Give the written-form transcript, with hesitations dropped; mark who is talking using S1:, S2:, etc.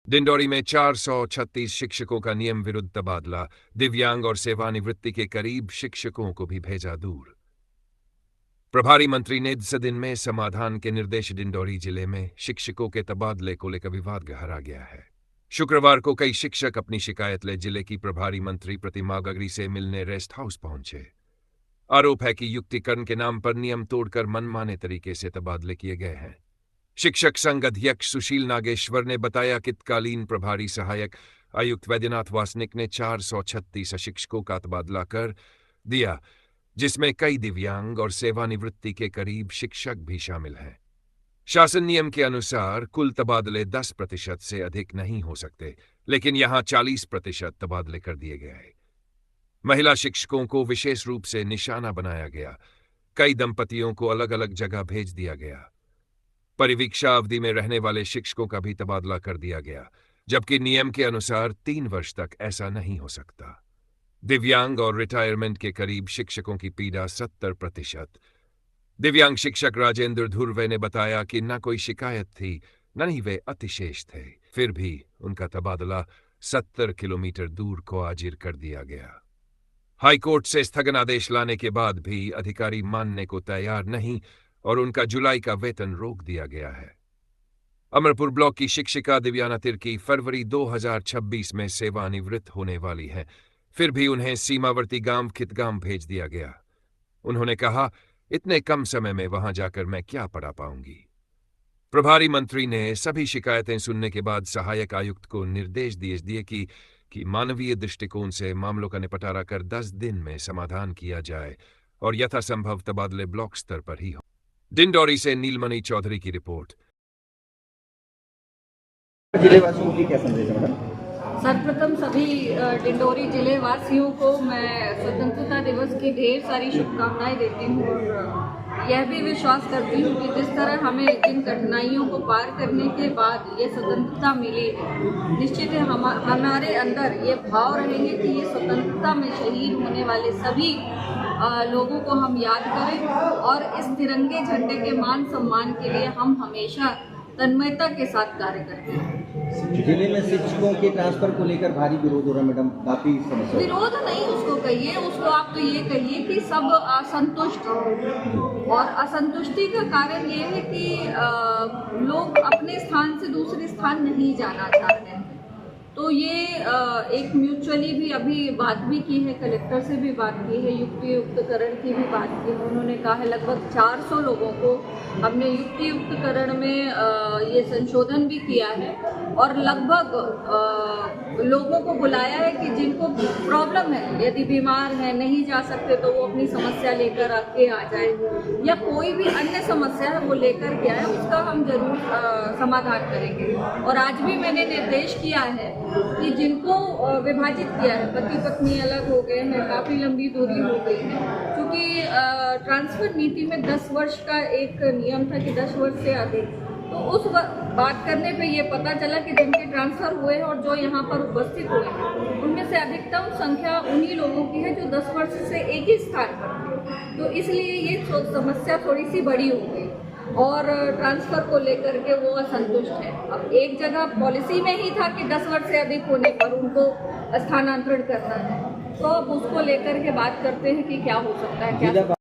S1: डिंडौरी में 436 शिक्षकों का नियम विरुद्ध तबादला, दिव्यांग और सेवानिवृत्ति के करीब शिक्षकों को भी भेजा दूर। प्रभारी मंत्री ने 10 दिन में समाधान के निर्देश। डिंडौरी जिले में शिक्षकों के तबादले को लेकर विवाद गहरा गया है। शुक्रवार को कई शिक्षक अपनी शिकायत ले जिले की प्रभारी मंत्री प्रतिमा गगरी से मिलने रेस्ट हाउस पहुंचे। आरोप है कि युक्तिकरण के नाम पर नियम तोड़कर मनमाने तरीके से तबादले किए गए हैं। शिक्षक संघ अध्यक्ष सुशील नागेश्वर ने बताया कि तत्कालीन प्रभारी सहायक आयुक्त वैद्यनाथ वासनिक ने 436 शिक्षकों का तबादला कर दिया, जिसमें कई दिव्यांग और सेवानिवृत्ति के करीब शिक्षक भी शामिल हैं। शासन नियम के अनुसार कुल तबादले 10% से अधिक नहीं हो सकते, लेकिन यहां 40% तबादले कर दिए गए। महिला शिक्षकों को विशेष रूप से निशाना बनाया गया। कई दंपतियों को अलग अलग जगह भेज दिया गया। परिवीक्षा अवधि में रहने वाले शिक्षकों का भी तबादला कर दिया गया, जबकि नियम के अनुसार 3 वर्ष तक ऐसा नहीं हो सकता। दिव्यांग और रिटायरमेंट के करीब शिक्षकों की पीड़ा 70%। दिव्यांग शिक्षक राजेंद्र धुर्वे ने बताया कि न कोई शिकायत थी, न ही वे अतिशेष थे, फिर भी उनका तबादला 70 किलोमीटर दूर को आजिर कर दिया गया। हाईकोर्ट से स्थगन आदेश लाने के बाद भी अधिकारी मानने को तैयार नहीं और उनका जुलाई का वेतन रोक दिया गया है। अमरपुर ब्लॉक की शिक्षिका दिव्याना तिर्की फरवरी 2026 में सेवानिवृत्त होने वाली हैं, फिर भी उन्हें सीमावर्ती गांव खितगाम भेज दिया गया। उन्होंने कहा, इतने कम समय में वहां जाकर मैं क्या पढ़ा पाऊंगी। प्रभारी मंत्री ने सभी शिकायतें सुनने के बाद सहायक आयुक्त को निर्देश दिए कि मानवीय दृष्टिकोण से मामलों का निपटारा कर 10 दिन में समाधान किया जाए और यथासंभव तबादले ब्लॉक स्तर पर ही हो। डिंडौरी से नीलमणि चौधरी की रिपोर्ट।
S2: जिलेवासियों की क्या संदेश है मैडम?
S3: सर्वप्रथम सभी डिंडौरी जिले वासियों को मैं स्वतंत्रता दिवस की ढेर सारी शुभकामनाएं देती हूँ और यह भी विश्वास करती हूँ कि जिस तरह हमें जिन कठिनाइयों को पार करने के बाद ये स्वतंत्रता मिली है, निश्चित है हमारे अंदर ये भाव रहेंगे कि ये स्वतंत्रता में शहीद होने वाले सभी लोगों को हम याद करें और इस तिरंगे झंडे के मान सम्मान के लिए हम हमेशा तन्मयता के साथ कार्य करते हैं।
S2: जिले में शिक्षकों के ट्रांसफर को लेकर भारी विरोध हो रहा है मैडम, काफी समस्या।
S3: विरोध नहीं उसको कहिए, उसको आप तो ये कहिए कि सब असंतुष्ट हैं और असंतुष्टि का कारण ये है कि लोग अपने स्थान से दूसरे स्थान नहीं जाना चाहते हैं। तो ये एक म्यूचुअली भी अभी बात भी की है, कलेक्टर से भी बात की है, युक्तियुक्तकरण की भी बात की है। उन्होंने कहा है लगभग 400 लोगों को हमने युक्तियुक्तकरण में ये संशोधन भी किया है और लगभग लोगों को बुलाया है कि जिनको प्रॉब्लम है, यदि बीमार है नहीं जा सकते तो वो अपनी समस्या लेकर आके आ जाए या कोई भी अन्य समस्या है वो लेकर के आए, उसका हम जरूर समाधान करेंगे। और आज भी मैंने निर्देश किया है कि जिनको विभाजित किया है, पति पत्नी अलग हो गए हैं, काफ़ी लंबी दूरी हो गई है, क्योंकि ट्रांसफर नीति में 10 वर्ष का एक नियम था कि 10 वर्ष से अधिक, तो उस बात करने पे ये पता चला कि जिनके ट्रांसफ़र हुए हैं और जो यहाँ पर उपस्थित हुए हैं उनमें से अधिकतम संख्या उन्हीं लोगों की है जो 10 वर्ष से एक ही स्थान पर थे। तो इसलिए ये समस्या थोड़ी सी बड़ी हो गई और ट्रांसफ़र को लेकर के वो असंतुष्ट है। अब एक जगह पॉलिसी में ही था कि 10 वर्ष से अधिक होने पर उनको स्थानांतरण करना है, तो अब उसको लेकर के बात करते हैं कि क्या हो सकता है, क्या